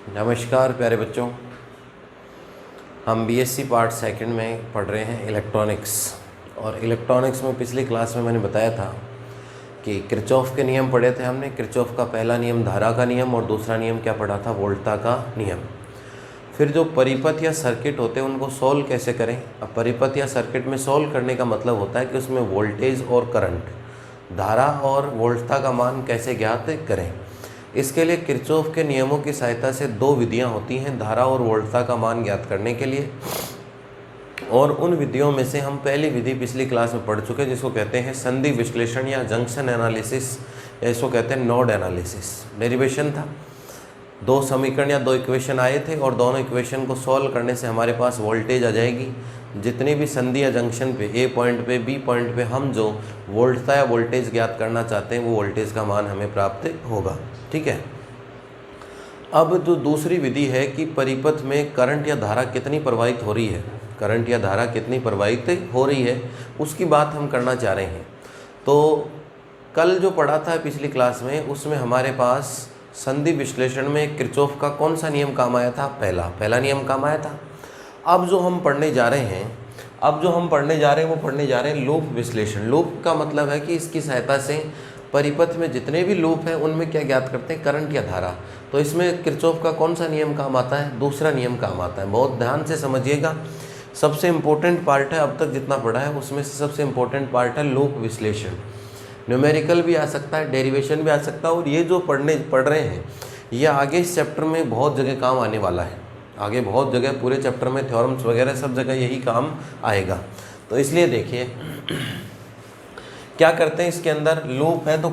नमस्कार प्यारे बच्चों, हम बीएससी पार्ट सेकंड में पढ़ रहे हैं इलेक्ट्रॉनिक्स। और इलेक्ट्रॉनिक्स में पिछली क्लास में मैंने बताया था कि किरचॉफ के नियम पढ़े थे हमने। किरचॉफ का पहला नियम धारा का नियम और दूसरा नियम क्या पढ़ा था, वोल्टा का नियम। फिर जो परिपथ या सर्किट होते हैं उनको सॉल्व कैसे करें। अब परिपथ या सर्किट में सॉल्व करने का मतलब होता है कि उसमें वोल्टेज और करंट, धारा और वोल्टता का मान कैसे ज्ञात करें। इसके लिए किरचॉफ के नियमों की सहायता से दो विधियां होती हैं धारा और वोल्टता का मान ज्ञात करने के लिए। और उन विधियों में से हम पहली विधि पिछली क्लास में पढ़ चुके हैं, जिसको कहते हैं संधि विश्लेषण या जंक्शन एनालिसिस, या इसको कहते हैं नोड एनालिसिस। डेरिवेशन था, दो समीकरण या दो इक्वेशन आए थे और दोनों इक्वेशन को सॉल्व करने से हमारे पास वोल्टेज आ जाएगी। जितनी भी संधि या जंक्शन पे ए पॉइंट पे बी पॉइंट पे हम जो वोल्टता या वोल्टेज ज्ञात करना चाहते हैं वो वोल्टेज का मान हमें प्राप्त होगा। ठीक है। अब जो दूसरी विधि है कि परिपथ में करंट या धारा कितनी प्रवाहित हो रही है, करंट या धारा कितनी प्रवाहित हो रही है, उसकी बात हम करना चाह रहे हैं। तो कल जो पढ़ा था पिछली क्लास में, उसमें हमारे पास संधि विश्लेषण में किरचॉफ का कौन सा नियम काम आया था, पहला नियम काम आया था। अब जो हम पढ़ने जा रहे हैं वो पढ़ने जा रहे हैं लूप विश्लेषण। लूप का मतलब है कि इसकी सहायता से परिपथ में जितने भी लूप हैं उनमें क्या ज्ञात करते हैं, करंट या धारा। तो इसमें किरचॉफ का कौन सा नियम काम आता है, दूसरा नियम काम आता है। बहुत ध्यान से समझिएगा, सबसे इम्पोर्टेंट पार्ट है, अब तक जितना पढ़ा है उसमें से सबसे इम्पोर्टेंट पार्ट है लूप विश्लेषण। न्यूमेरिकल भी आ सकता है, डेरिवेशन भी आ सकता है, और ये जो पढ़ रहे हैं ये आगे इस चैप्टर में बहुत जगह काम आने वाला है। आगे बहुत जगह पूरे चैप्टर में थ्योरम्स वगैरह सब जगह यही काम आएगा। तो इसलिए देखिए क्या करते हैं, इसके अंदर लूप है तो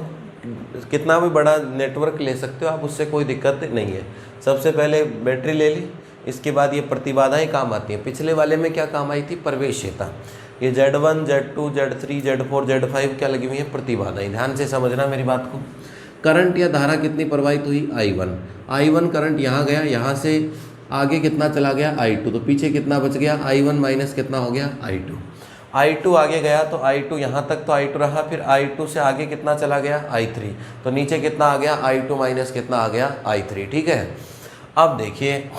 कितना भी बड़ा नेटवर्क ले सकते हो आप, उससे कोई दिक्कत नहीं है। सबसे पहले बैटरी ले ली, इसके बाद ये प्रतिबाधाएं काम आती हैं। पिछले वाले में क्या काम आई थी, प्रवेश्यता। ये Z1, Z2, Z3, Z4, Z5 क्या लगी हुई है, प्रतिबाधाएं। ध्यान से समझना मेरी बात को। करंट या धारा कितनी प्रवाहित हुई, I1 करंट यहाँ गया, यहाँ से आगे कितना चला गया, I2। तो पीछे कितना बच गया, I1 माइनस कितना हो गया, I2 आगे गया तो I2 यहाँ तक तो I2 रहा, फिर I2 से आगे कितना चला गया, I3। तो नीचे कितना आ गया, I2 माइनस कितना आ गया, I3। ठीक है। अब देखिए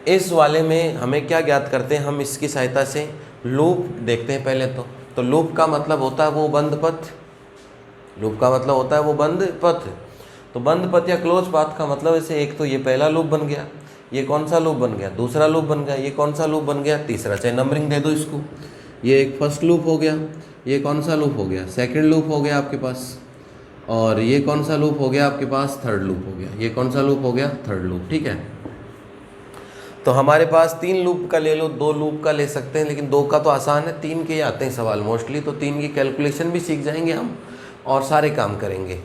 इस वाले में हमें क्या ज्ञात करते हैं, हम इसकी सहायता से लूप देखते हैं पहले। तो लूप का मतलब होता है वो बंद पथ, लूप का मतलब होता है वो बंद पथ। तो बंद पथ या क्लोज पाथ का मतलब ऐसे, एक तो ये पहला लूप बन गया, ये कौन सा लूप बन गया, दूसरा लूप बन गया, ये कौन सा लूप बन गया, तीसरा। चाहे नंबरिंग दे दो इसको, ये एक फर्स्ट लूप हो गया, ये कौन सा लूप हो गया, सेकंड लूप हो गया आपके पास, और ये कौन सा लूप हो गया आपके पास, थर्ड लूप हो गया, ये कौन सा लूप हो गया, थर्ड लूप। ठीक है। तो हमारे पास 3 लूप का ले लो, 2 लूप का ले सकते हैं, लेकिन 2 का तो आसान है, 3 के आते हैं सवाल मोस्टली। तो 3 की कैलकुलेशन भी सीख जाएंगे हम और सारे काम करेंगे।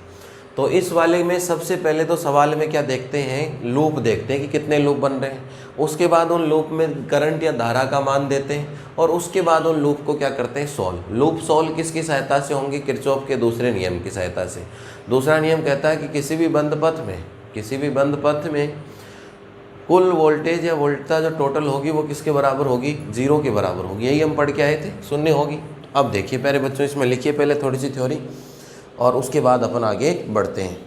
तो इस वाले में सबसे पहले तो सवाल में क्या देखते हैं, लूप देखते हैं कि कितने लूप बन रहे हैं। उसके बाद उन लूप में करंट या धारा का मान देते हैं, और उसके बाद उन लूप को क्या करते हैं, सॉल्व। लूप सॉल्व किसकी सहायता से होंगे, किरचॉफ के दूसरे नियम की सहायता से। दूसरा नियम कहता है कि किसी भी बंद पथ में कुल वोल्टेज या वोल्टता जो टोटल होगी वो किसके बराबर होगी, 0 के बराबर होगी। यही हम पढ़ के आए थे, शून्य होगी। अब देखिए प्यारे बच्चों, इसमें लिखिए पहले थोड़ी सी थ्योरी और उसके बाद अपन आगे बढ़ते हैं।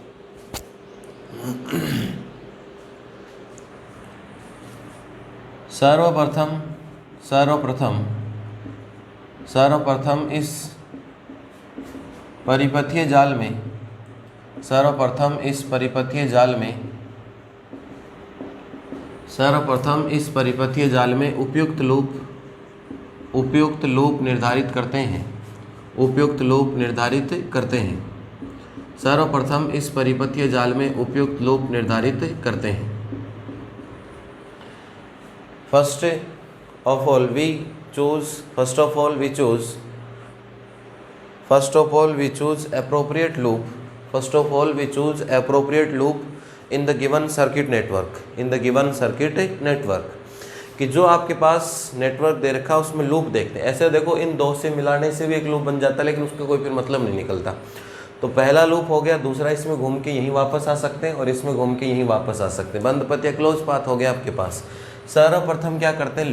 सर्वप्रथम इस परिपथीय जाल में उपयुक्त लूप निर्धारित करते हैं। सर्वप्रथम इस परिपथीय जाल में उपयुक्त लूप निर्धारित करते हैं। First of all we choose appropriate loop in the given circuit network। कि जो आपके पास नेटवर्क दे रखा है उसमें लूप देखते हैं। ऐसे देखो, इन दो से मिलाने से भी एक लूप बन जाता है, लेकिन उसका कोई फिर मतलब नहीं निकलता। तो पहला लूप हो गया, दूसरा इसमें घूम के यहीं वापस आ सकते हैं और इसमें घूम के यहीं वापस आ सकते हैं। बंद पथ या क्लोज पाथ हो गया आपके पास। सर्वप्रथम क्या करते हैं,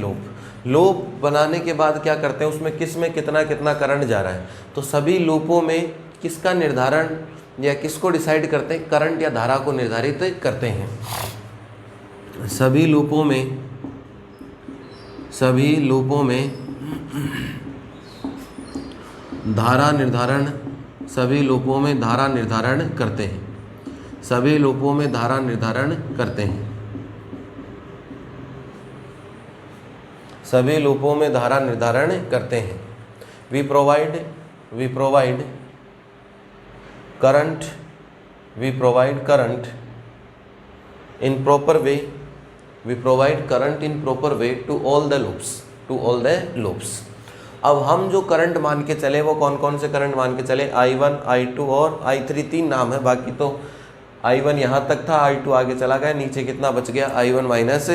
लूप बनाने के बाद क्या करते हैं, उसमें किस में कितना कितना करंट जा रहा है। तो सभी लूपों में किसका निर्धारण या किसको डिसाइड करते हैं, करंट या धारा को निर्धारित करते हैं। सभी लूपों में धारा निर्धारण करते हैं। सभी लूपों में धारा निर्धारण करते हैं। सभी लूपों में धारा निर्धारण करते हैं। We provide current in proper way. We provide current in proper way to all the loops. अब हम जो करंट मान के चले वो कौन कौन से करंट मान के चले? I1, I2 और I3 तीन नाम है, बाकी तो I1 यहाँ तक था, I2 आगे चला गया, नीचे कितना बच गया? I1 माइनस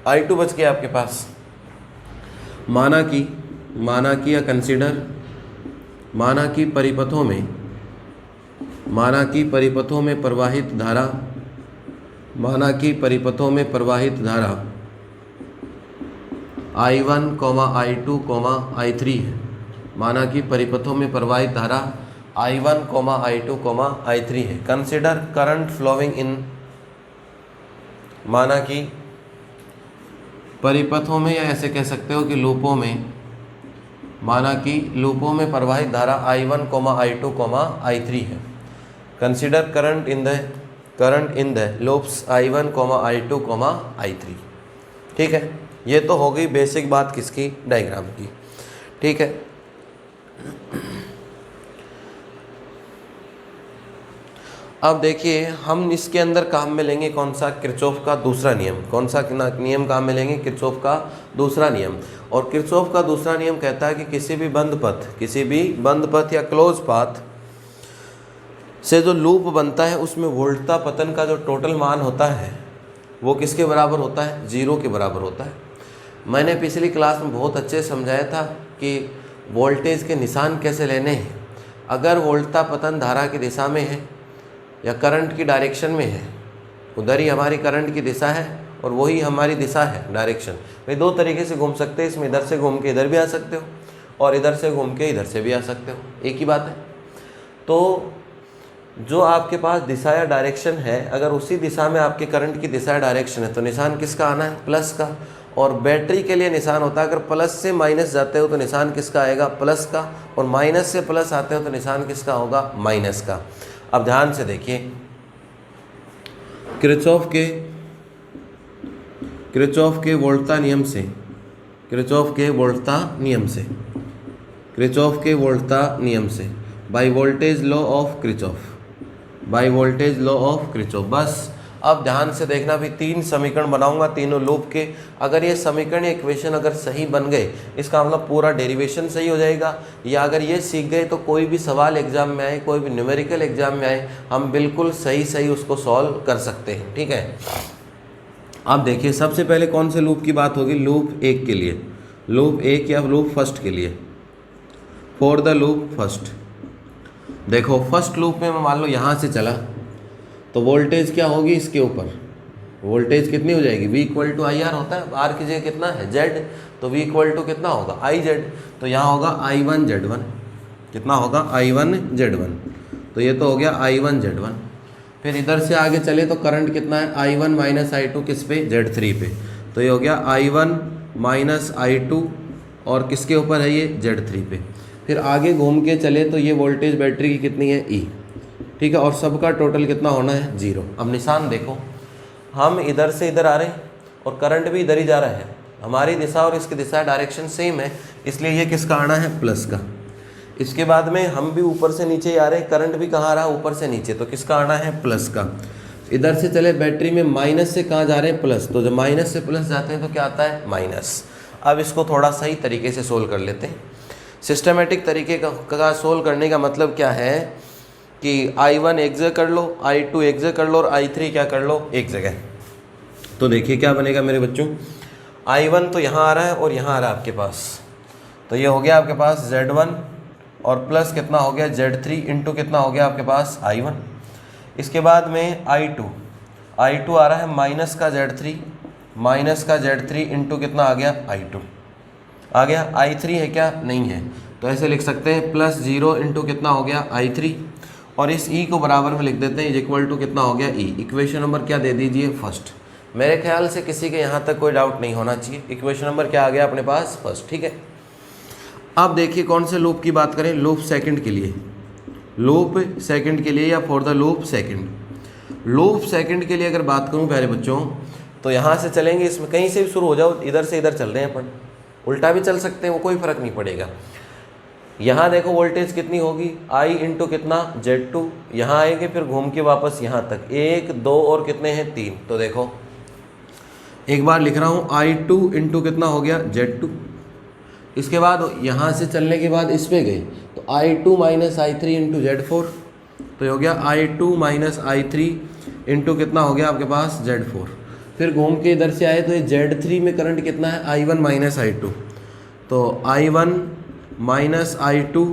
I2 बच गया आपके पास। माना कि या कंसीडर, माना कि परिपथों में प्रवाहित धारा I1, I2, I3 है। माना कि परिपथों में प्रवाहित धारा I1, I2, I3 है। कंसिडर करंट फ्लोइंग इन, माना कि परिपथों में, या ऐसे कह सकते हो कि लूपों में, माना कि लूपों में प्रवाहित धारा I1, I2, I3 है। Consider current in the loops I1, I2, I3। ठीक है, ये तो हो गई बेसिक बात किसकी? डायग्राम की। ठीक है, अब देखिए हम इसके अंदर काम में लेंगे कौन सा? किरचॉफ का दूसरा नियम। कौन सा नियम काम में लेंगे? किरचॉफ का दूसरा नियम। और किरचॉफ का दूसरा नियम कहता है कि किसी भी बंद पथ या क्लोज पाथ से जो लूप बनता है उसमें वोल्टता पतन का जो टोटल मान होता है वो किसके बराबर होता है? 0 के बराबर होता है। मैंने पिछली क्लास में बहुत अच्छे समझाया था कि वोल्टेज के निशान कैसे लेने हैं। अगर वोल्टता पतन धारा की दिशा में है या करंट की डायरेक्शन में है, उधर ही हमारी करंट की दिशा है और वही हमारी दिशा है, डायरेक्शन। भाई दो तरीके से घूम सकते हैं इसमें, इधर से घूम के इधर भी आ सकते हो और इधर से घूम के इधर से भी आ सकते हो, एक ही बात है। तो जो आपके पास दिशा या डायरेक्शन है, अगर उसी दिशा में आपके करंट की दिशा या डायरेक्शन है तो निशान किसका आना है? प्लस का। और बैटरी के लिए निशान होता है, अगर प्लस से माइनस जाते हो तो निशान किसका आएगा? प्लस का। और माइनस से प्लस आते हो तो निशान किसका होगा? माइनस का। अब ध्यान से देखिए, किरचॉफ के वोल्टता नियम से by voltage law of Kirchhoff. बस अब ध्यान से देखना, भी 3 समीकरण बनाऊंगा तीनों लूप के। अगर ये समीकरण इक्वेशन अगर सही बन गए, इसका मतलब पूरा डेरिवेशन सही हो जाएगा। या अगर ये सीख गए तो कोई भी सवाल एग्जाम में आए, कोई भी न्यूमेरिकल एग्जाम में आए, हम बिल्कुल सही उसको सॉल्व कर सकते हैं। ठीक है, अब देखिए सबसे पहले कौन से लूप की बात होगी? लूप 1 के लिए, लूप 1 या लूप फर्स्ट के लिए। फॉर द लूप फर्स्ट, देखो फर्स्ट लूप में मैं मान लो यहाँ से चला तो वोल्टेज क्या होगी? इसके ऊपर वोल्टेज कितनी हो जाएगी? V = IR होता है, R की जगह कितना है? Z, तो V = कितना होगा? IZ। तो यहाँ होगा I1Z1, कितना होगा? I1Z1। तो ये तो हो गया I1Z1। फिर इधर से आगे चले तो करंट कितना है? I1 - I2 किस पे? Z3 पे। तो ये हो गया I1 - I2 और किसके ऊपर है ये? Z3 पे। फिर आगे घूम के चले तो ये वोल्टेज बैटरी की कितनी है? E। ठीक है, और सबका टोटल कितना होना है? 0। अब निशान देखो, हम इधर से इधर आ रहे हैं और करंट भी इधर ही जा रहा है। हमारी दिशा और इसकी दिशा डायरेक्शन सेम है, इसलिए ये किसका आना है? प्लस का। इसके बाद में हम भी ऊपर से नीचे ही आ रहे हैं, करंट भी कहाँ आ रहा है? ऊपर से नीचे, तो किसका आना है? प्लस का। इधर से चले बैटरी में माइनस से कहाँ जा रहे हैं? प्लस। तो जब माइनस से प्लस जाते हैं तो क्या आता है? माइनस। अब इसको थोड़ा सही तरीके से सोल्व कर लेते हैं। सिस्टमेटिक तरीके का सोल्व करने का मतलब क्या है कि I1 एक जगह कर लो, I2 एक जगह कर लो और I3 क्या कर लो? एक जगह। तो देखिए क्या बनेगा मेरे बच्चों, I1 तो यहाँ आ रहा है और यहाँ आ रहा है आपके पास, तो ये हो गया आपके पास Z1 और प्लस कितना हो गया? Z3 इंटू कितना हो गया आपके पास? I1। इसके बाद में I2 आ रहा है माइनस का Z3 इंटू कितना आ गया? I2 आ गया। I3 है क्या? नहीं है, तो ऐसे लिख सकते हैं +0 इंटू कितना हो गया? I3। और इस E को बराबर में लिख देते हैं, इज इक्वल टू कितना हो गया? E। इक्वेशन नंबर क्या दे दीजिए? फर्स्ट। मेरे ख्याल से किसी के यहाँ तक कोई डाउट नहीं होना चाहिए। इक्वेशन नंबर क्या आ गया अपने पास? फर्स्ट। ठीक है, अब देखिए कौन से लूप की बात करें? लूप सेकंड के लिए, लूप सेकंड के लिए या for the loop second. Loop second के लिए अगर बात करूं प्यारे बच्चों, तो यहाँ से चलेंगे, इसमें कहीं से भी शुरू हो जाओ, इधर से इधर चल रहे हैं अपन, उल्टा भी चल सकते हैं, वो कोई फ़र्क नहीं पड़ेगा। यहाँ देखो वोल्टेज कितनी होगी, I इंटू कितना Z2, यहाँ आएंगे फिर घूम के वापस यहाँ तक, 1 2 और कितने हैं 3। तो देखो एक बार लिख रहा हूँ, I2 इंटू कितना हो गया Z2। इसके बाद यहाँ से चलने के बाद इस पे गए तो I2 minus I3 into Z4, तो ये हो गया I2 माइनस I3 इंटू कितना हो गया आपके पास Z4। फिर घूम के इधर से आए तो ये Z3 में करंट कितना है, I1 माइनस I2, तो I1 माइनस I2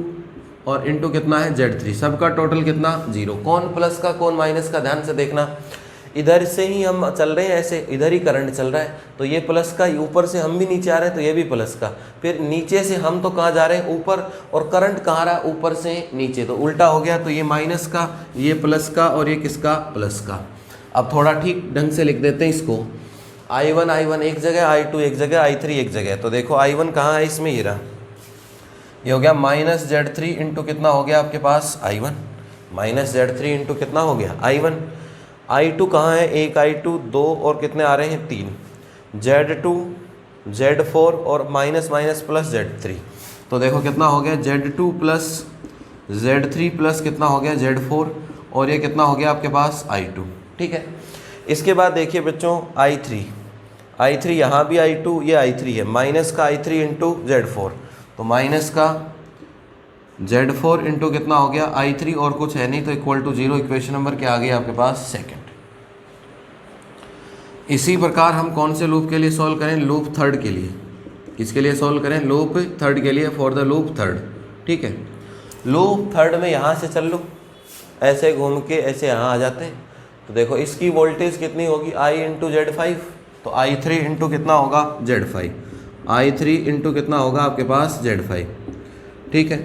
और इंटू कितना है Z3, सबका टोटल कितना 0। कौन प्लस का कौन माइनस का, ध्यान से देखना, इधर से ही हम चल रहे हैं, ऐसे इधर ही करंट चल रहा है, तो ये प्लस का, ऊपर से हम भी नीचे आ रहे हैं तो ये भी प्लस का, फिर नीचे से हम तो कहाँ जा रहे हैं ऊपर, और करंट कहाँ रहा है ऊपर से नीचे, तो उल्टा हो गया, तो ये माइनस का, ये प्लस का, और ये किसका प्लस का। अब थोड़ा ठीक ढंग से लिख देते हैं इसको, I1 एक जगह, I2 एक जगह, I3 एक जगह, तो देखो I1 कहाँ है इसमें, ये रहा, ये हो गया माइनस Z3 इंटू कितना हो गया आपके पास I1, माइनस Z3 इंटू कितना हो गया I1। I2 कहाँ है, एक I2 2 और कितने आ रहे हैं 3, Z2 Z4 और माइनस माइनस प्लस Z3, तो देखो कितना हो गया Z2 प्लस Z3 प्लस कितना हो गया Z4, और ये कितना हो गया आपके पास I2। ठीक है, इसके बाद देखिए बच्चों I3 यहाँ भी I2, ये I3 है, माइनस का I3 इंटू Z4, तो माइनस का Z4 इंटू कितना हो गया I3 और कुछ है नहीं, तो इक्वल टू 0। इक्वेशन नंबर क्या आ गया आपके पास सेकंड। इसी प्रकार हम कौन से लूप के लिए सॉल्व करें, लूप थर्ड के लिए। किसके लिए सॉल्व करें, लूप थर्ड के लिए, फॉर द लूप थर्ड। ठीक है, लूप थर्ड में यहाँ से चल लो, ऐसे घूम के ऐसे यहाँ आ जाते हैं, तो देखो इसकी वोल्टेज कितनी होगी I इंटू Z5, तो I3 इंटू कितना होगा Z5, I3 इंटू कितना होगा आपके पास Z5। ठीक है,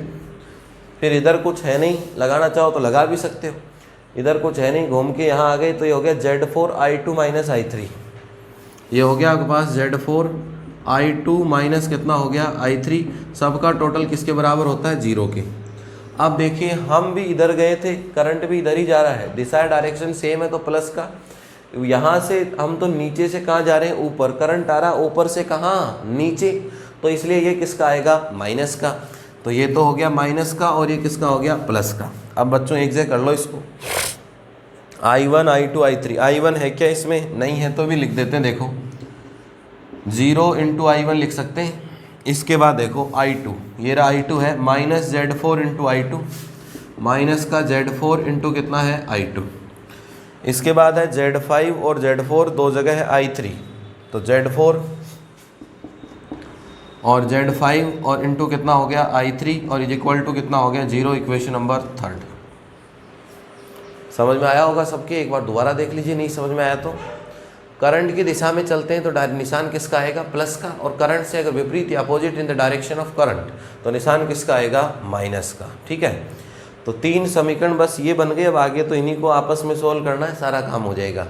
फिर इधर कुछ है नहीं, लगाना चाहो तो लगा भी सकते हो, इधर कुछ है नहीं, घूम के यहाँ आ गए, तो ये हो गया Z4 I2 माइनस I3, ये हो गया आपके पास Z4 I2 माइनस कितना हो गया I3, सबका टोटल किसके बराबर होता है 0 के। अब देखिए हम भी इधर गए थे, करंट भी इधर ही जा रहा है, दिशा डायरेक्शन सेम है, तो प्लस का, यहाँ से हम तो नीचे से कहाँ जा रहे हैं ऊपर, करंट आ रहा है ऊपर से कहाँ नीचे, तो इसलिए ये किसका आएगा माइनस का, तो ये तो हो गया माइनस का, और ये किसका हो गया प्लस का। अब बच्चों एक जगह कर लो इसको, I1 I2 I3, I1 है क्या इसमें, नहीं है तो भी लिख देते हैं, देखो 0 इंटू I1 लिख सकते हैं। इसके बाद देखो I2, ये रहा I2 है, minus Z4 into I2, minus का Z4 इंटू कितना है I2। इसके बाद है Z5 और Z4 दो जगह है I3, तो Z4 और Z5 और इंटू कितना हो गया I3, और इक्वल टू कितना हो गया 0। Equation number third. समझ में आया होगा सबके, एक बार दोबारा देख लीजिए, नहीं समझ में आया तो। करंट की दिशा में चलते हैं तो निशान किसका आएगा प्लस का, और करंट से अगर विपरीत या opposite in the direction of current, तो निशान किसका आएगा माइनस का। ठीक है, तो 3 समीकरण बस ये बन गए। अब आगे तो इन्हीं को आपस में सोल्व करना है, सारा काम हो जाएगा।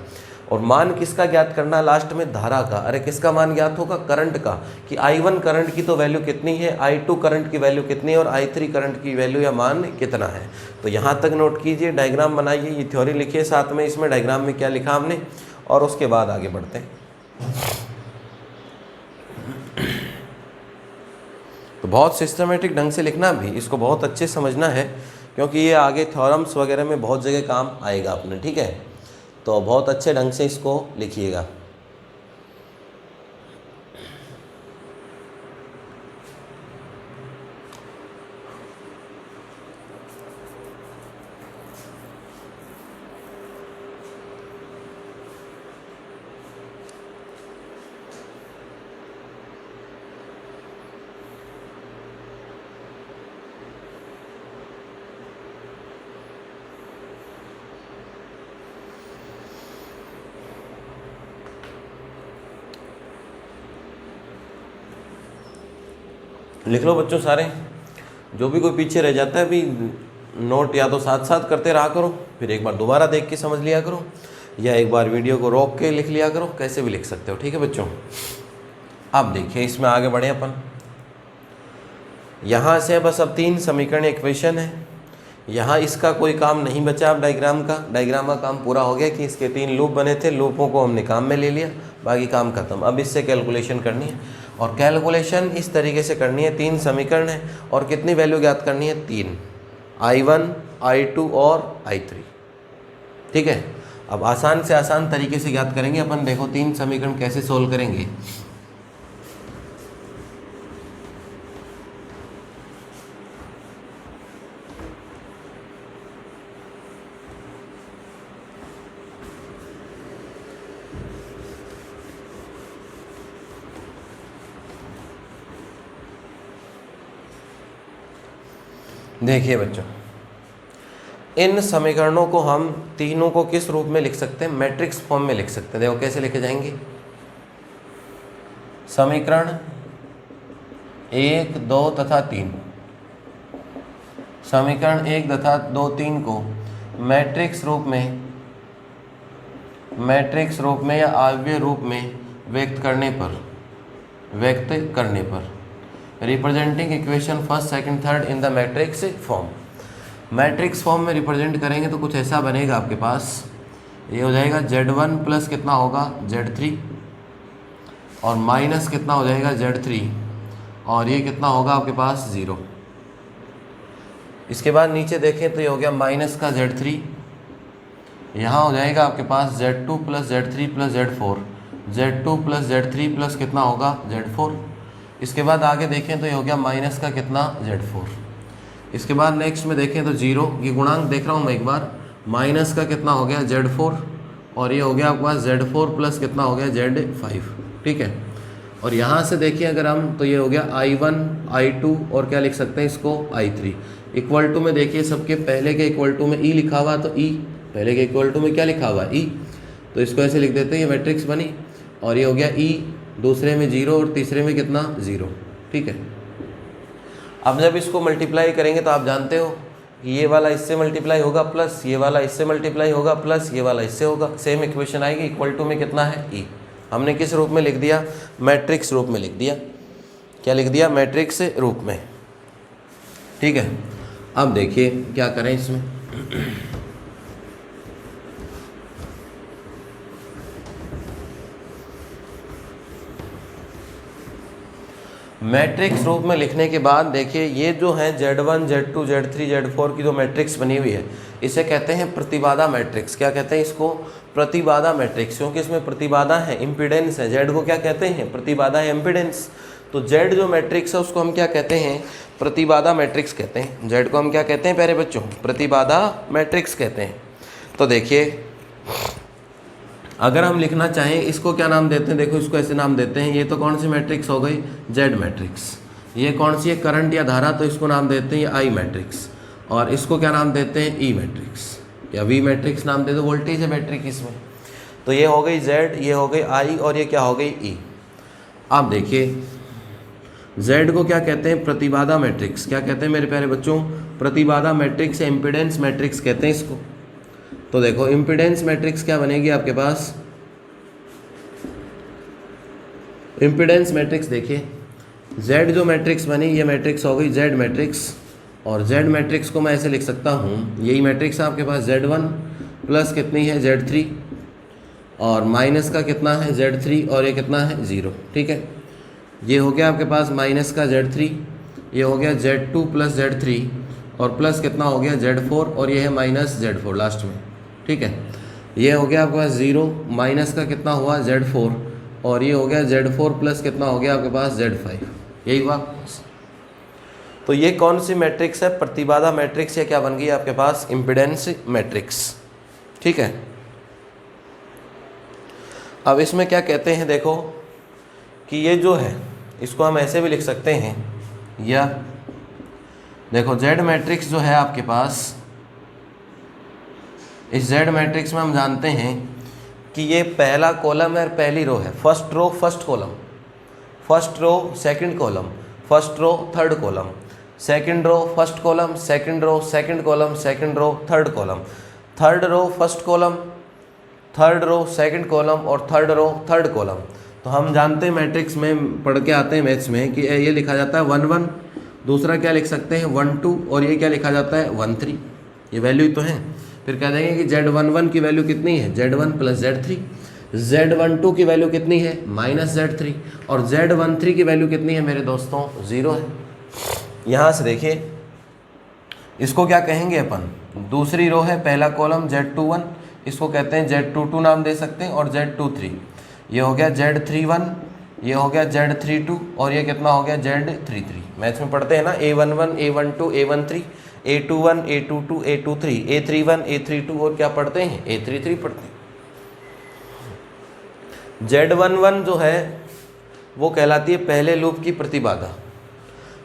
और मान किसका ज्ञात करना है लास्ट में, धारा का। अरे किसका मान ज्ञात होगा, करंट का, कि I1 करंट की तो वैल्यू कितनी है, I2 करंट की वैल्यू कितनी है, और I3 करंट की वैल्यू या मान कितना है। तो यहाँ तक नोट कीजिए, डायग्राम बनाइए, ये थ्योरी लिखिए साथ में, इसमें डायग्राम में क्या लिखा हमने, और उसके बाद आगे बढ़ते हैं। तो बहुत सिस्टमेटिक ढंग से लिखना भी, इसको बहुत अच्छे समझना है, क्योंकि ये आगे थ्योरम्स वगैरह में बहुत जगह काम आएगा अपने। ठीक है, तो बहुत अच्छे ढंग से इसको लिखिएगा। लिख लो बच्चों सारे, जो भी कोई पीछे रह जाता है भी नोट या तो साथ साथ करते रहा करो, फिर एक बार दोबारा देख के समझ लिया करो। या एक बार वीडियो को रोक के लिख लिया करो, कैसे भी लिख सकते हो। ठीक है बच्चों, अब देखिए इसमें आगे बढ़े अपन। यहाँ से बस अब 3 समीकरण इक्वेशन है, यहाँ इसका कोई काम नहीं बचा। अब डायग्राम का काम पूरा हो गया कि इसके 3 लूप बने थे, लूपों को हमने काम में ले लिया, बाकी काम खत्म। अब इससे कैलकुलेशन करनी है, और कैलकुलेशन इस तरीके से करनी है। 3 समीकरण है और कितनी वैल्यू ज्ञात करनी है, 3, I1, I2 और I3। ठीक है, अब आसान से आसान तरीके से ज्ञात करेंगे अपन। देखो 3 समीकरण कैसे सोल्व करेंगे। देखिए बच्चों, इन समीकरणों को हम तीनों को किस रूप में लिख सकते हैं, मैट्रिक्स फॉर्म में लिख सकते हैं। देखो कैसे लिखे जाएंगे। समीकरण 1, 2 तथा 3, समीकरण 1 तथा 2, 3 को मैट्रिक्स रूप में या आव्यय रूप में व्यक्त करने पर representing equation first, second, third in the matrix form. Matrix form में रिप्रेजेंट करेंगे तो कुछ ऐसा बनेगा आपके पास, ये हो जाएगा Z1 प्लस कितना होगा Z3, और माइनस कितना हो जाएगा Z3, और ये कितना होगा आपके पास 0। इसके बाद नीचे देखें तो ये हो गया माइनस का Z3, यहाँ हो जाएगा आपके पास Z2 plus Z3 plus Z4, Z2 plus Z3 plus कितना होगा Z4। इसके बाद आगे देखें तो ये हो गया माइनस का कितना Z4। इसके बाद नेक्स्ट में देखें तो 0, ये गुणांक देख रहा हूँ मैं एक बार, माइनस का कितना हो गया Z4, और ये हो गया आपके पास Z4 प्लस कितना हो गया Z5। ठीक है, और यहाँ से देखिए अगर हम तो ये हो गया I1, I2 और क्या लिख सकते हैं इसको I3। इक्वल टू में देखिए सबके पहले के इक्वल टू में E लिखा हुआ, तो E पहले के इक्वल टू में क्या लिखा हुआ E, तो इसको ऐसे लिख देते हैं, ये मैट्रिक्स बनी। और ये हो गया E, दूसरे में 0 और तीसरे में कितना 0। ठीक है, अब जब इसको मल्टीप्लाई करेंगे तो आप जानते हो ये वाला इससे मल्टीप्लाई होगा प्लस ये वाला इससे मल्टीप्लाई होगा प्लस ये वाला इससे होगा, सेम इक्वेशन आएगी। इक्वल टू में कितना है E, हमने किस रूप में लिख दिया, मैट्रिक्स रूप में लिख दिया। क्या लिख दिया, मैट्रिक्स रूप में। ठीक है, अब देखिए क्या करें इसमें। मैट्रिक्स रूप में लिखने के बाद देखिए ये जो है Z1, Z2, Z3, Z4 की जो मैट्रिक्स बनी हुई है, इसे कहते हैं प्रतिबाधा मैट्रिक्स। क्या कहते हैं इसको, प्रतिबाधा मैट्रिक्स, क्योंकि इसमें प्रतिबाधा है, इम्पीडेंस है। Z को क्या कहते हैं, प्रतिबाधा है, इम्पीडेंस। तो Z जो मैट्रिक्स है उसको हम क्या कहते हैं, प्रतिबाधा मैट्रिक्स कहते हैं। Z को हम क्या कहते हैं प्यारे बच्चों, प्रतिबाधा मैट्रिक्स कहते हैं। तो देखिए अगर हम लिखना चाहें इसको क्या नाम देते हैं, देखो इसको ऐसे नाम देते हैं। ये तो कौन सी मैट्रिक्स हो गई, Z मैट्रिक्स। ये कौन सी है, करंट या धारा, तो इसको नाम देते हैं I मैट्रिक्स। और इसको क्या नाम देते हैं, E मैट्रिक्स या V मैट्रिक्स नाम दे दो, वोल्टेज है मैट्रिक्स इसमें। तो ये हो गई Z, ये हो गई I और ये क्या हो गई E। अब देखिए Z को क्या कहते हैं, प्रतिबाधा मैट्रिक्स। क्या कहते हैं मेरे प्यारे बच्चों, प्रतिबाधा मैट्रिक्स या इम्पीडेंस मैट्रिक्स कहते हैं इसको। तो देखो इम्पीडेंस मैट्रिक्स क्या बनेगी आपके पास, इम्पीडेंस मैट्रिक्स देखिए Z जो मैट्रिक्स बनी ये मैट्रिक्स हो गई Z मैट्रिक्स। और Z मैट्रिक्स को मैं ऐसे लिख सकता हूँ, यही मैट्रिक्स है आपके पास, Z1 प्लस कितनी है Z3 और माइनस का कितना है Z3 और ये कितना है 0। ठीक है, ये हो गया आपके पास माइनस का Z3, ये हो गया Z2 प्लस Z3 और प्लस कितना हो गया Z4 और ये है माइनस Z4 लास्ट में। ठीक है, ये हो गया आपके पास 0, माइनस का कितना हुआ Z4 और ये हो गया Z4 प्लस कितना हो गया आपके पास Z5, यही हुआ। तो ये कौन सी मैट्रिक्स है, प्रतिबाधा मैट्रिक्स, या क्या बन गई आपके पास, इम्पीडेंस मैट्रिक्स। ठीक है, अब इसमें क्या कहते हैं, देखो कि ये जो है इसको हम ऐसे भी लिख सकते हैं, या देखो Z मैट्रिक्स जो है आपके पास, इस Z मैट्रिक्स में हम जानते हैं कि ये पहला कॉलम है और पहली रो है, first row first column, first row second column, first row third column, second row first column, second row second column, second row third column, third row first column, third row second column और third row third column. तो हम जानते हैं matrix में पढ़ के आते हैं मैथ्स में कि ये लिखा जाता है 1 1, दूसरा क्या लिख सकते हैं 1 2, और ये क्या लिखा जाता है 1 3। ये वैल्यू तो है। फिर कह देंगे कि Z11 की वैल्यू कितनी है Z1 प्लस Z3, Z12 की वैल्यू कितनी है -Z3, और Z13 की वैल्यू कितनी है मेरे दोस्तों 0 है। यहाँ से देखिए इसको क्या कहेंगे अपन, दूसरी रो है पहला कॉलम Z21, इसको कहते हैं Z22 नाम दे सकते हैं, और Z23 ये हो गया Z31, ये हो गया Z32, और ये कितना हो गया Z33। मैथ्स में पढ़ते हैं ना A11 A12 A13 A21 A22 A23 A31 A32, और क्या पढ़ते हैं A33 पढ़ते हैं। Z11 जो है वो कहलाती है पहले लूप की प्रतिबाधा,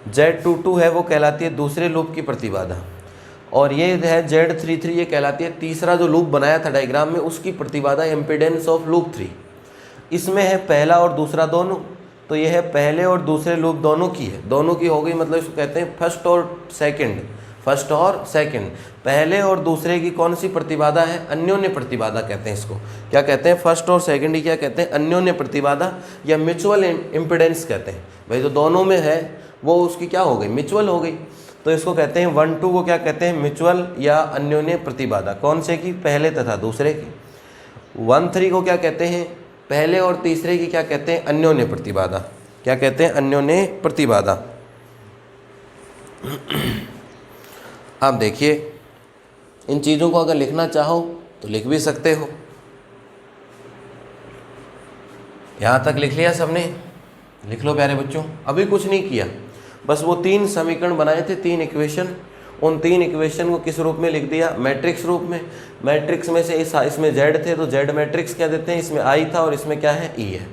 Z22 है वो कहलाती है दूसरे लूप की प्रतिबाधा, और ये है Z33 ये कहलाती है तीसरा जो लूप बनाया था डायग्राम में उसकी प्रतिबाधा, इम्पीडेंस ऑफ लूप 3। इसमें है पहला और दूसरा दोनों, तो ये है पहले और दूसरे लूप दोनों की है, दोनों की हो गई, मतलब इसको कहते हैं फर्स्ट और सेकंड, फर्स्ट और सेकंड। पहले और दूसरे की कौन सी प्रतिबाधा है, अन्योन्य प्रतिबाधा कहते हैं इसको। क्या कहते हैं, फर्स्ट और सेकंड ही क्या कहते हैं, अन्योन्य प्रतिबाधा या म्यूचुअल इम्पीडेंस कहते हैं। भाई जो दोनों में है वो उसकी क्या हो गई, म्यूचुअल हो गई, तो इसको कहते हैं 1 2 को क्या कहते हैं, म्यूचुअल या अन्योन्य प्रतिबाधा, कौन से की, पहले तथा दूसरे की। 1 3 को क्या कहते हैं, पहले और तीसरे की क्या कहते हैं, अन्योन्य प्रतिबाधा। क्या कहते हैं, अन्योन्य प्रतिबाधा। आप देखिए इन चीज़ों को अगर लिखना चाहो तो लिख भी सकते हो। यहाँ तक लिख लिया सबने, लिख लो प्यारे बच्चों। अभी कुछ नहीं किया, बस वो 3 समीकरण बनाए थे, 3 इक्वेशन, उन 3 इक्वेशन को किस रूप में लिख दिया, मैट्रिक्स रूप में। मैट्रिक्स में से इसमें Z थे तो Z मैट्रिक्स क्या देते हैं, इसमें I था और इसमें क्या है, E है।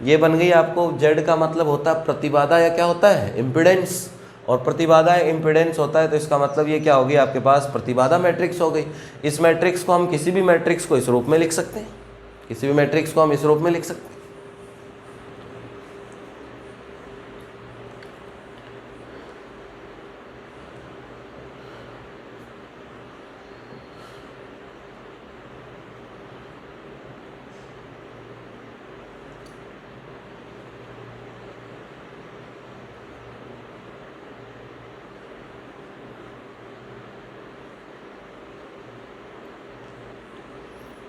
ये बन गई आपको, Z का मतलब होता है प्रतिबाधा या क्या होता है, इम्पीडेंस, और प्रतिबाधा इम्पीडेंस होता है, तो इसका मतलब ये क्या होगी आपके पास, प्रतिबाधा मैट्रिक्स हो गई। इस मैट्रिक्स को हम किसी भी मैट्रिक्स को इस रूप में लिख सकते हैं, किसी भी मैट्रिक्स को हम इस रूप में लिख सकते हैं।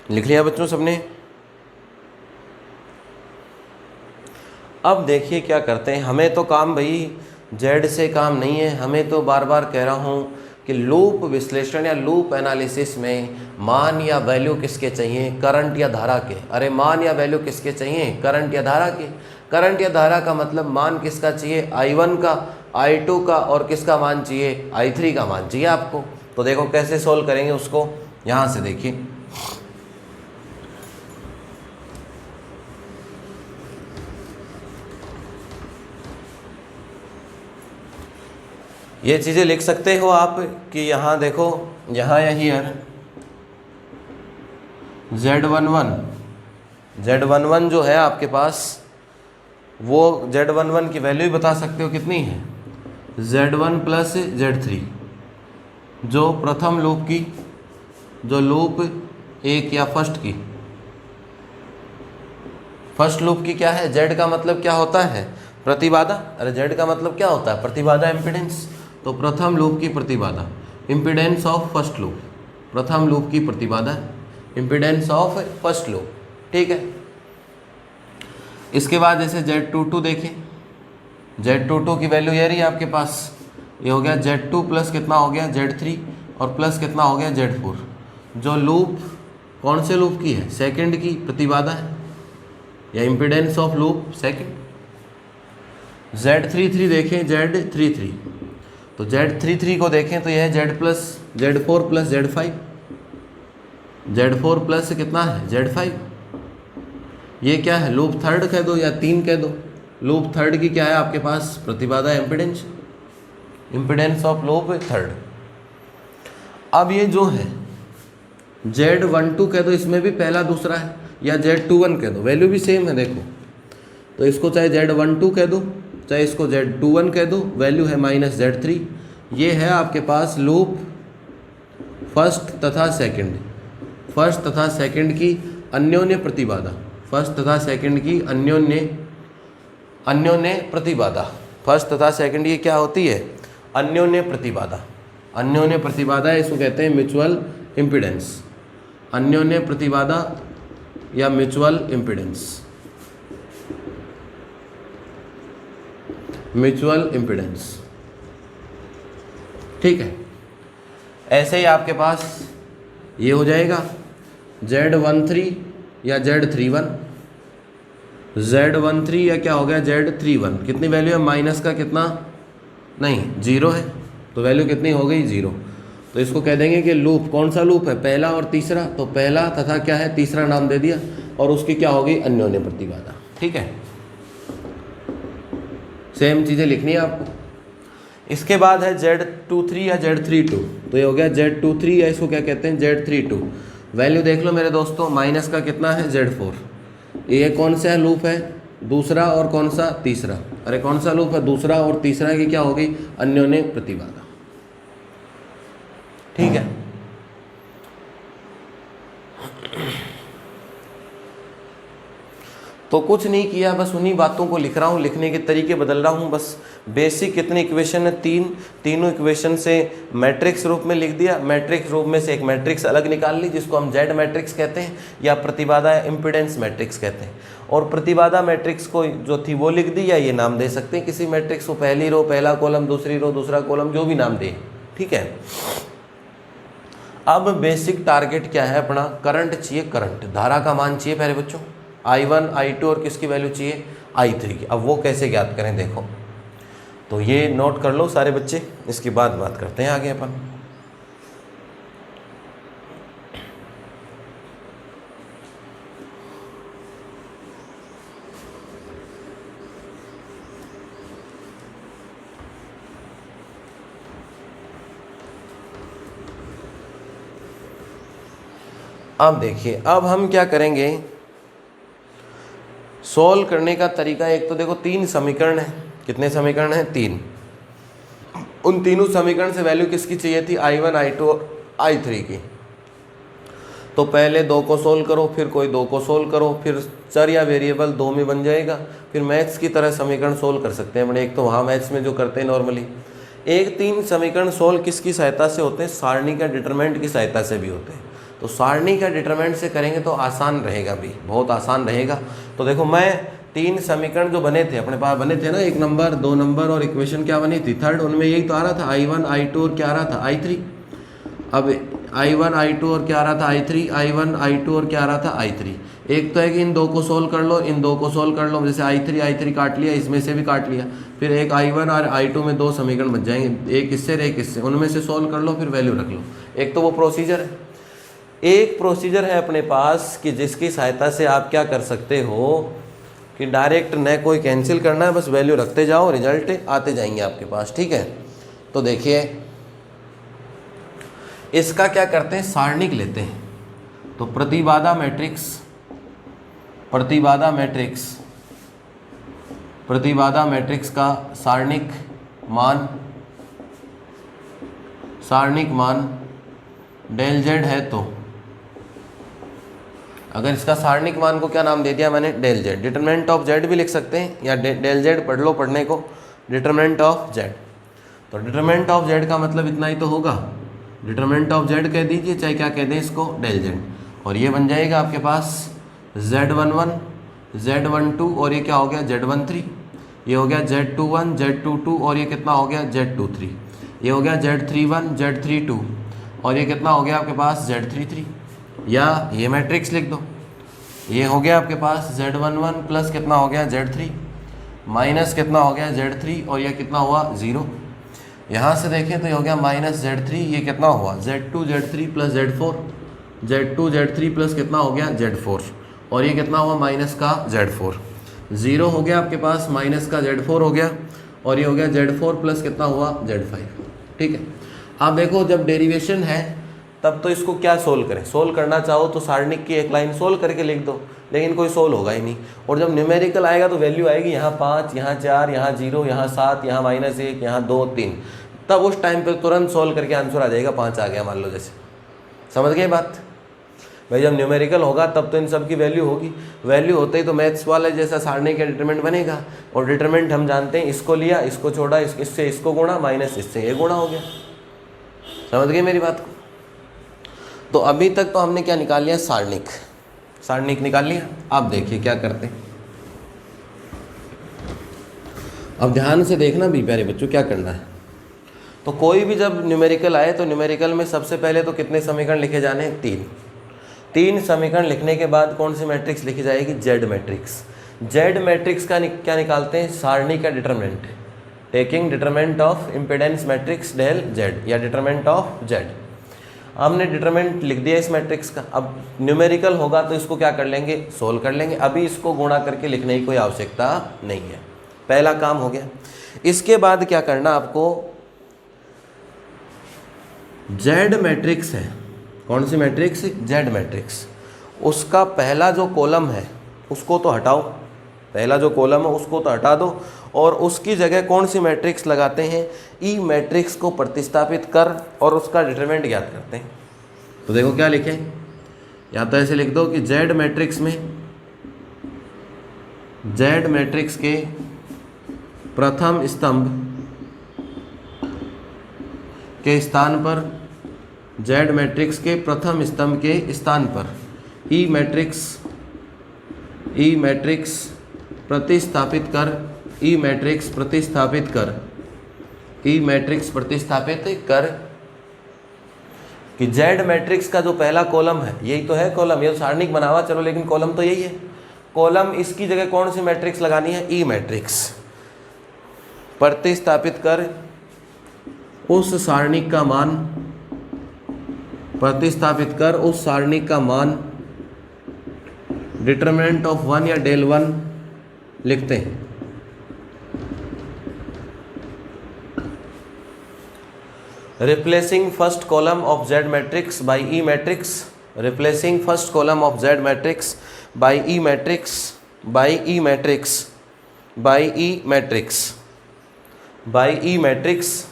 लिख लिया बच्चों सबने। अब देखिए क्या करते हैं, हमें तो काम भाई Z से काम नहीं है, हमें तो बार बार कह रहा हूँ कि लूप विश्लेषण या लूप एनालिसिस में मान या वैल्यू किसके चाहिए, करंट या धारा के। अरे मान या वैल्यू किसके चाहिए, करंट या धारा के। करंट या धारा का मतलब मान किसका चाहिए, I1 का, I2 का, और किसका मान चाहिए, I3 का मान चाहिए आपको। तो देखो कैसे सोल्व करेंगे उसको, यहाँ से देखिए। ये चीज़ें लिख सकते हो आप कि यहाँ देखो, यहाँ या हियर Z11 जो है आपके पास, वो Z11 की वैल्यू बता सकते हो कितनी है, Z1 प्लस Z3, जो प्रथम लूप की, जो लूप 1 या फर्स्ट लूप की क्या है, Z का मतलब क्या होता है, प्रतिबाधा। अरे Z का मतलब क्या होता है, प्रतिबाधा, इम्पीडेंस। तो प्रथम लूप की प्रतिबाधा, इम्पीडेंस ऑफ फर्स्ट लूप, प्रथम लूप की प्रतिबाधा, इम्पीडेंस ऑफ फर्स्ट लूप, ठीक है। इसके बाद जैसे Z22 देखें, Z22 की वैल्यू ये रही आपके पास, ये हो गया Z2 प्लस कितना हो गया Z3, और प्लस कितना हो गया Z4, जो लूप कौन से लूप की है, सेकंड की प्रतिबाधा है या impedance of loop second. Z33 देखें, Z33, तो Z33 को देखें तो यह है Z4 plus Z5, Z4 plus कितना है Z5। ये क्या है, लूप थर्ड कह दो या 3 कह दो। लूप थर्ड की क्या है आपके पास, प्रतिबाधा, impedance, impedance of loop third. अब ये जो है Z12 कह दो, इसमें भी पहला दूसरा है, या Z21 कह दो, वैल्यू भी सेम है देखो। तो इसको चाहे Z12 कह दो, चाहे इसको Z21 कह दो, वैल्यू है -Z3। ये है आपके पास लूप फर्स्ट तथा सेकंड, फर्स्ट तथा सेकंड की अन्योन्य प्रतिबाधा, फर्स्ट तथा सेकंड की अन्योन्य प्रतिबाधा, फर्स्ट तथा सेकंड की क्या होती है, अन्योन्य प्रतिबाधा। अन्योन्य प्रतिबाधा इसको कहते हैं म्यूचुअल इम्पीडेंस, अन्योन्य प्रतिबाधा या म्यूचुअल इम्पीडेंस, म्यूचुअल इम्पीडेंस। ठीक है, ऐसे ही आपके पास ये हो जाएगा Z13 या Z31, Z13 या क्या हो गया Z31, कितनी वैल्यू है, माइनस का कितना, नहीं 0 है, तो वैल्यू कितनी हो गई 0। तो इसको कह देंगे कि लूप, कौन सा लूप है, पहला और तीसरा, तो पहला तथा क्या है तीसरा नाम दे दिया, और उसकी क्या होगी अन्योन्य प्रतिबाधा। ठीक है, सेम चीज़ें लिखनी है आपको। इसके बाद है Z23 या Z32, तो ये हो गया Z23 या इसको क्या कहते हैं Z32। वैल्यू देख लो मेरे दोस्तों, माइनस का कितना है Z4, ये कौन सा लूप है, दूसरा और कौन सा तीसरा, अरे कौन सा लूप है, दूसरा और तीसरा की क्या हो गई अन्योन्य प्रतिबाधा। ठीक है, तो कुछ नहीं किया, बस उन्हीं बातों को लिख रहा हूँ, लिखने के तरीके बदल रहा हूँ बस। बेसिक कितनी इक्वेशन है, तीनों इक्वेशन से मैट्रिक्स रूप में लिख दिया, मैट्रिक्स रूप में से एक मैट्रिक्स अलग निकाल ली जिसको हम जेड मैट्रिक्स कहते हैं या प्रतिबाधा इम्पीडेंस मैट्रिक्स कहते हैं, और प्रतिबाधा मैट्रिक्स को जो थी वो लिख दी, या ये नाम दे सकते हैं किसी मैट्रिक्स को, पहली रो पहला कॉलम, दूसरी रो दूसरा कॉलम, जो भी नाम दे। ठीक है, अब बेसिक टारगेट क्या है अपना, करंट चाहिए, करंट धारा का मान चाहिए प्यारे बच्चों, I1 I2 और किसकी वैल्यू चाहिए I3 की। अब वो कैसे ज्ञात करें देखो, तो ये नोट कर लो सारे बच्चे, इसके बाद बात करते हैं आगे अपन। अब देखिए, अब हम क्या करेंगे, सोल्व करने का तरीका, एक तो देखो 3 समीकरण है, कितने समीकरण हैं 3, उन तीनों समीकरण से वैल्यू किसकी चाहिए थी I1 I2 और I3 की। तो पहले 2 को सोल्व करो, फिर कोई 2 को सोल्व करो, फिर चर या वेरिएबल 2 में बन जाएगा, फिर मैथ्स की तरह समीकरण सोल्व कर सकते हैं। एक तो वहाँ मैथ्स में जो करते हैं नॉर्मली, 1-3 समीकरण सोल्व किसकी सहायता से होते हैं, सारणी का डिटरमिनेंट की सहायता से भी होते हैं। तो सारणी का डिटरमिनेंट से करेंगे तो आसान रहेगा, भी बहुत आसान रहेगा। तो देखो मैं 3 समीकरण जो बने थे अपने पास, बने थे ना, 1 नंबर 2 नंबर और इक्वेशन क्या बनी थी थर्ड, उनमें यही तो आ रहा था I1 I2 और क्या आ रहा था I3। अब I1 I2 और क्या आ रहा था I3, I1 I2 और क्या आ रहा था I3। एक तो है कि इन 2 को सोल्व कर लो, इन 2 को सोल्व कर लो, जैसे I3 काट लिया, इसमें से भी काट लिया, फिर एक I1 और I2 में 2 समीकरण बच जाएंगे, एक इससे एक इससे, उनमें से सोल्व कर लो, फिर वैल्यू रख लो। एक तो वो प्रोसीजर है, एक प्रोसीजर है अपने पास कि जिसकी सहायता से आप क्या कर सकते हो कि डायरेक्ट न कोई कैंसिल करना है, बस वैल्यू रखते जाओ, रिजल्ट आते जाएंगे आपके पास। ठीक है, तो देखिए इसका क्या करते हैं, सारणिक लेते हैं। तो प्रतिबाधा मैट्रिक्स, प्रतिबाधा मैट्रिक्स, प्रतिबाधा मैट्रिक्स का सारणिक मान, सारणिक मान डेल जेड है, तो अगर इसका सारणिक मान को क्या नाम दे दिया मैंने, del Z. Determinant of Z भी लिख सकते हैं, या डेल जेड पढ़ लो, पढ़ने को डिटरमिनेंट ऑफ जेड। तो डिटरमिनेंट ऑफ जेड का मतलब इतना ही तो होगा, डिटरमिनेंट ऑफ जेड कह दीजिए, चाहे क्या कह दें इसको, डेल जेड। और ये बन जाएगा आपके पास Z11 Z12 और ये क्या हो गया Z13, ये हो गया Z21 Z22 और ये कितना हो गया Z23, ये हो गया Z31 Z32 और ये कितना हो गया आपके पास Z33। या ये मैट्रिक्स लिख दो, ये हो गया आपके पास Z11 प्लस कितना हो गया Z3 माइनस कितना हो गया Z3 और ये कितना हुआ 0। यहाँ से देखें तो ये हो गया माइनस Z3, ये कितना हुआ Z2 Z3 plus Z4, Z2 Z3 plus कितना हो गया Z4 और ये कितना हुआ माइनस का Z4। 0 हो गया आपके पास, माइनस का Z4 हो गया और ये हो गया Z4 प्लस कितना हुआ Z5। ठीक है, अब देखो जब डेरिवेशन है तब तो इसको क्या सोल्व करें, सोल्व करना चाहो तो सारणिक की एक लाइन सोल्व करके लिख दो, लेकिन कोई सोल्व होगा ही नहीं। और जब न्यूमेरिकल आएगा तो वैल्यू आएगी यहाँ 5, यहाँ 4, यहाँ 0, यहाँ 7, यहाँ -1, यहाँ 2, 3, तब उस टाइम पे तुरंत सोल्व करके आंसर आ जाएगा 5 आ गया मान लो, जैसे समझ गए बात। भाई जब न्यूमेरिकल होगा तब तो इन सब की वैल्यू होगी, वैल्यू होते ही तो मैथ्स वाले जैसा सारणी का डिटरमिनेंट बनेगा, और डिटरमिनेंट हम जानते हैं इसको लिया, इसको छोड़ा, इससे इसको गुणा, माइनस इससे ये गुणा हो गया। समझ गए मेरी बात को? तो अभी तक तो हमने क्या निकाल लिया, सारणिक, सारणिक निकाल लिया। अब देखिए क्या करते हैं, अब ध्यान से देखना भी प्यारे बच्चों क्या करना है। तो कोई भी जब न्यूमेरिकल आए तो न्यूमेरिकल में सबसे पहले तो कितने समीकरण लिखे जाने हैं, 3 समीकरण लिखने के बाद कौन सी मैट्रिक्स लिखी जाएगी, जेड मैट्रिक्स। जेड मैट्रिक्स का क्या निकालते हैं, सारणी का determinant, taking determinant of impedance matrix del Z या डिटरमिनेंट ऑफ जेड। हमने डिटरमिनेंट लिख दिया इस मैट्रिक्स का। अब न्यूमेरिकल होगा तो इसको क्या कर लेंगे, सोल्व कर लेंगे। अभी इसको गुणा करके लिखने की कोई आवश्यकता नहीं है, पहला काम हो गया। इसके बाद क्या करना आपको, जेड मैट्रिक्स है, कौन सी मैट्रिक्स, जेड मैट्रिक्स, उसका पहला जो कॉलम है उसको तो हटाओ, पहला जो कॉलम है उसको तो हटा दो, और उसकी जगह कौन सी मैट्रिक्स लगाते हैं, ई मैट्रिक्स को प्रतिस्थापित कर और उसका डिटरमिनेंट ज्ञात करते हैं। तो देखो क्या लिखें, या तो ऐसे लिख दो कि जेड मैट्रिक्स में, जेड मैट्रिक्स के प्रथम स्तंभ के स्थान पर, जेड मैट्रिक्स के प्रथम स्तंभ के स्थान पर ई मैट्रिक्स प्रतिस्थापित कर, ई मैट्रिक्स प्रतिस्थापित कर, ई मैट्रिक्स प्रतिस्थापित कर, कि जेड मैट्रिक्स का जो पहला कॉलम है, यही तो है कॉलम, ये तो सारणिक बना हुआ चलो, लेकिन कॉलम तो यही है, कॉलम, इसकी जगह कौन सी मैट्रिक्स लगानी है, ई मैट्रिक्स प्रतिस्थापित कर, उस सारणिक का मान, प्रतिस्थापित कर उस सारणिक का मान डिटरमिनेंट ऑफ 1 या डेल 1 लिखते हैं। Replacing first column of Z matrix by E matrix, replacing first column of Z matrix by E matrix, by E matrix, by E matrix, by E matrix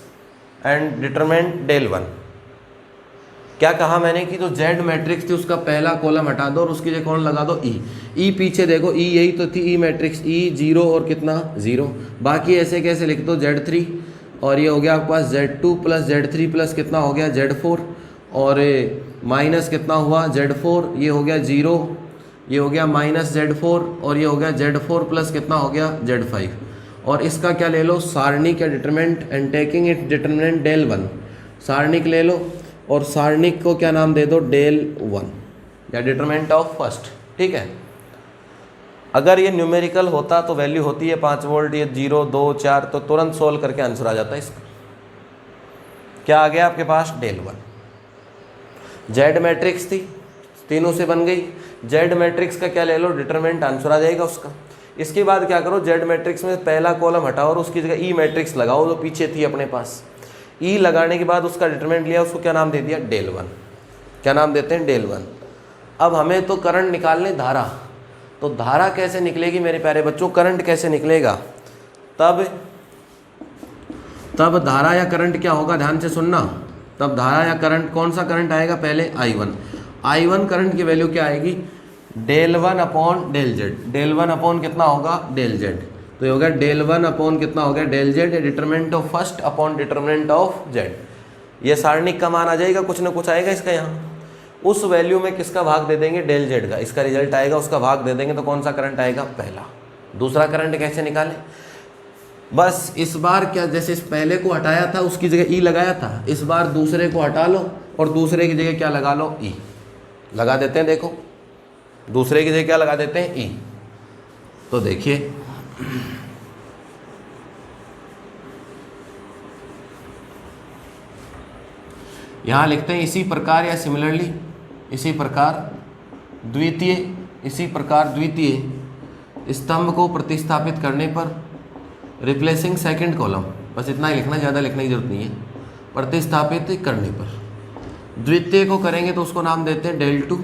and determinant del 1। क्या कहा मैंने कि जो Z matrix थी उसका पहला column हटा दो और उसकी जगह कौन लगा दो, ई पीछे देखो, ई यही तो थी ई मैट्रिक्स, ई 0 और कितना 0, बाकी ऐसे कैसे लिख दो Z3, और ये हो गया आपके पास Z2 प्लस Z3 प्लस कितना हो गया Z4, और माइनस कितना हुआ Z4, ये हो गया 0, ये हो गया माइनस Z4, और ये हो गया Z4 प्लस कितना हो गया Z5, और इसका क्या ले लो, सारणिक का determinant and taking it determinant del 1, सारणिक ले लो और सारणिक को क्या नाम दे दो, डेल 1 या डिटरमिनेंट ऑफ फर्स्ट। ठीक है, अगर ये न्यूमेरिकल होता तो वैल्यू होती है 5 वोल्ट, ये 0 2 4, तो तुरंत सोल्व करके आंसर आ जाता है इसका। क्या आ गया आपके पास, डेल 1। जेड मैट्रिक्स थी, तीनों से बन गई, जेड मैट्रिक्स का क्या ले लो, डिटरमिनेंट, आंसर आ जाएगा उसका। इसके बाद क्या करो, जेड मैट्रिक्स में पहला कॉलम हटाओ और उसकी जगह ई मैट्रिक्स लगाओ जो पीछे थी अपने पास। ई लगाने के बाद उसका डिटरमिनेंट लिया, उसको क्या नाम दे दिया, डेल 1। क्या नाम देते हैं, डेल 1। अब हमें तो करंट निकालने, धारा, तो धारा कैसे निकलेगी मेरे प्यारे बच्चों, करंट कैसे निकलेगा, तब धारा या करंट क्या होगा, ध्यान से सुनना, तब धारा या करंट, कौन सा करंट आएगा, पहले I1 करंट की वैल्यू क्या आएगी, del 1 upon del Z, del 1 upon कितना होगा, डेल जेड, तो ये हो गया डेल 1 अपॉन कितना हो गया, del Z, determinant of first upon determinant of Z. ये सारणिक का मान आ जाएगा, कुछ ना कुछ आएगा इसका यहाँ, उस वैल्यू में किसका भाग दे देंगे, डेल जेड का, इसका रिजल्ट आएगा, उसका भाग दे देंगे, तो कौन सा करंट आएगा, पहला। दूसरा करंट कैसे निकालें, बस इस बार क्या, जैसे इस पहले को हटाया था उसकी जगह ई लगाया था, इस बार दूसरे को हटा लो और दूसरे की जगह क्या लगा लो, ई लगा देते हैं। देखो दूसरे की जगह क्या लगा देते हैं, ई। तो देखिए यहाँ लिखते हैं इसी प्रकार या सिमिलरली, इसी प्रकार द्वितीय स्तंभ को प्रतिस्थापित करने पर, रिप्लेसिंग सेकंड कॉलम, बस इतना ही लिखना, ज़्यादा लिखने की जरूरत नहीं है, प्रतिस्थापित करने पर द्वितीय को करेंगे तो उसको नाम देते हैं डेल 2।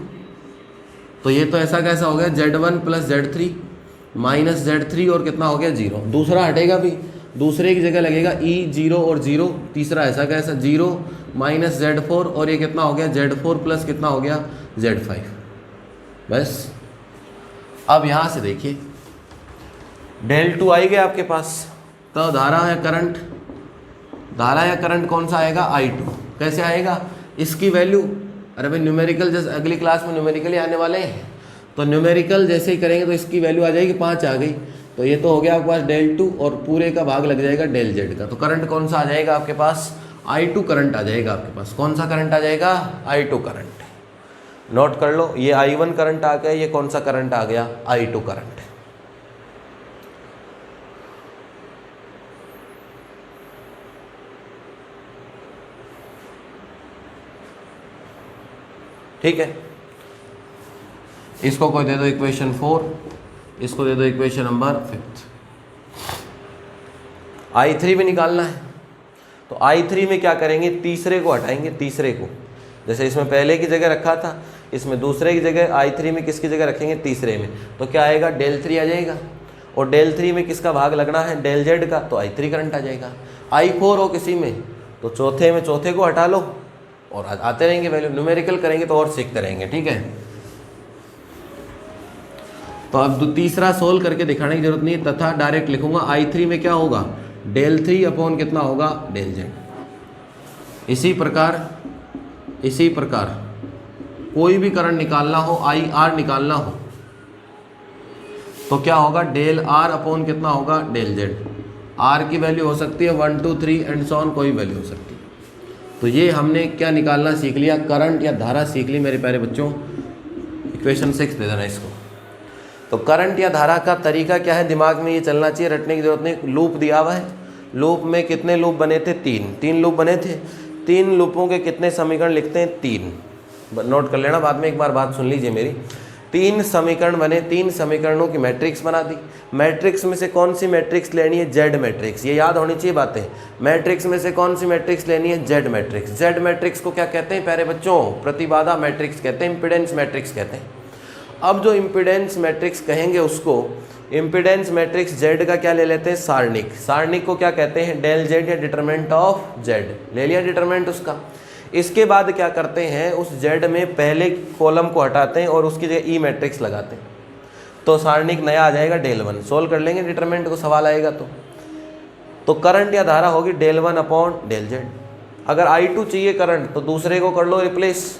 तो ये तो ऐसा कैसा हो गया, Z1 plus Z3 minus Z3 और कितना हो गया 0, दूसरा हटेगा भी, दूसरे की जगह लगेगा E 0 और 0, तीसरा ऐसा कैसा 0 माइनस Z4 और ये कितना हो गया Z4 प्लस कितना हो गया Z5। बस। अब यहाँ से देखिए डेल टू आई गया आपके पास, तो धारा या करंट, धारा या करंट कौन सा आएगा, I2। कैसे आएगा, इसकी वैल्यू, अरे भाई न्यूमेरिकल जैसे अगली क्लास में न्यूमेरिकल ही आने वाले हैं, तो न्यूमेरिकल जैसे ही करेंगे तो इसकी वैल्यू आ जाएगी 5 आ गई, तो ये तो हो गया आपके पास डेल टू और पूरे का भाग लग जाएगा डेल जेड का। तो करंट कौन सा आ जाएगा आपके पास, I2 करंट आ जाएगा आपके पास। कौन सा करंट आ जाएगा, I2 करंट। नोट कर लो, ये I1 करंट आ गया, ये कौन सा करंट आ गया, I2 करंट। ठीक है, इसको कोई दे दो इक्वेशन 4, इसको दे दो इक्वेशन नंबर 5। I3 भी निकालना है, तो I3 में क्या करेंगे, तीसरे को हटाएंगे, तीसरे को, जैसे इसमें पहले की जगह रखा था, इसमें दूसरे की जगह I3 में किसकी जगह रखेंगे, तीसरे में, तो क्या आएगा, डेल 3 आ जाएगा। और डेल 3 में किसका भाग लगना है, डेल जेड का, तो I3 करंट आ जाएगा। I4 हो किसी में, तो चौथे में चौथे को हटा लो और आते रहेंगे वैल्यू। न्यूमेरिकल करेंगे तो और सीखते रहेंगे, ठीक है। तो अब तीसरा सोल्व करके दिखाने की जरूरत नहीं है, तथा डायरेक्ट लिखूंगा I3 में क्या होगा, डेल 3 अपॉन कितना होगा, डेल जेड। इसी प्रकार कोई भी करंट निकालना हो, IR निकालना हो, तो क्या होगा, डेल R अपॉन कितना होगा, डेल जेड। R की वैल्यू हो सकती है 1 2 3 एंड सो ऑन, कोई वैल्यू हो सकती है। तो ये हमने क्या निकालना सीख लिया, करंट या धारा सीख ली मेरे प्यारे बच्चों। इक्वेशन 6 दे देना इसको। तो करंट या धारा का तरीका क्या है, दिमाग में ये चलना चाहिए, रटने की जरूरत नहीं। लूप दिया हुआ है, लूप में कितने लूप बने थे, 3 लूप बने थे। 3 लूपों के कितने समीकरण लिखते हैं, 3। नोट कर लेना, बाद में एक बार बात सुन लीजिए मेरी। 3 समीकरण बने, 3 समीकरणों की मैट्रिक्स बना दी। मैट्रिक्स में से कौन सी मैट्रिक्स लेनी है, जेड मैट्रिक्स, ये याद होनी चाहिए बातें। मैट्रिक्स में से कौन सी मैट्रिक्स लेनी है, जेड मैट्रिक्स। जेड मैट्रिक्स को क्या कहते हैं प्यारे बच्चों, प्रतिबाधा मैट्रिक्स कहते हैं, इम्पीडेंस मैट्रिक्स कहते हैं। अब जो इम्पीडेंस मैट्रिक्स कहेंगे उसको, इम्पीडेंस मैट्रिक्स जेड का क्या ले लेते हैं, सारणिक। सारणिक को क्या कहते हैं, डेल जेड या डिटरमिनेंट ऑफ जेड, ले लिया डिटरमिनेंट उसका। इसके बाद क्या करते हैं, उस जेड में पहले कॉलम को हटाते हैं और उसकी जगह ई मैट्रिक्स लगाते हैं, तो सारणिक नया आ जाएगा डेल 1। सोल्व कर लेंगे डिटरमिनेंट को, सवाल आएगा तो करंट या धारा होगी डेल 1 अपॉन डेल जेड। अगर I2 चाहिए करंट तो दूसरे को कर लो रिप्लेस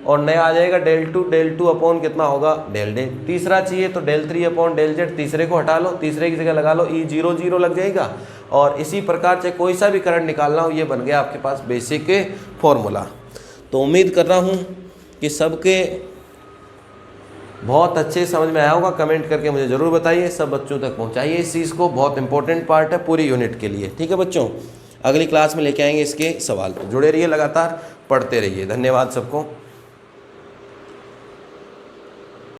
और नया आ जाएगा डेल 2 अपॉन कितना होगा, डेल जेड। तीसरा चाहिए तो डेल 3 अपॉन डेल जेड, तीसरे को हटा लो, तीसरे की जगह लगा लो E 0 0 लग जाएगा। और इसी प्रकार से कोई सा भी करंट निकालना हो, ये बन गया आपके पास बेसिक फॉर्मूला। तो उम्मीद कर रहा हूँ कि सबके बहुत अच्छे समझ में आया होगा। कमेंट करके मुझे ज़रूर बताइए, सब बच्चों तक पहुँचाइए इस चीज़ को, बहुत इंपॉर्टेंट पार्ट है पूरी यूनिट के लिए। ठीक है बच्चों, अगली क्लास में लेके आएंगे इसके सवाल। जुड़े रहिए, लगातार पढ़ते रहिए। धन्यवाद सबको।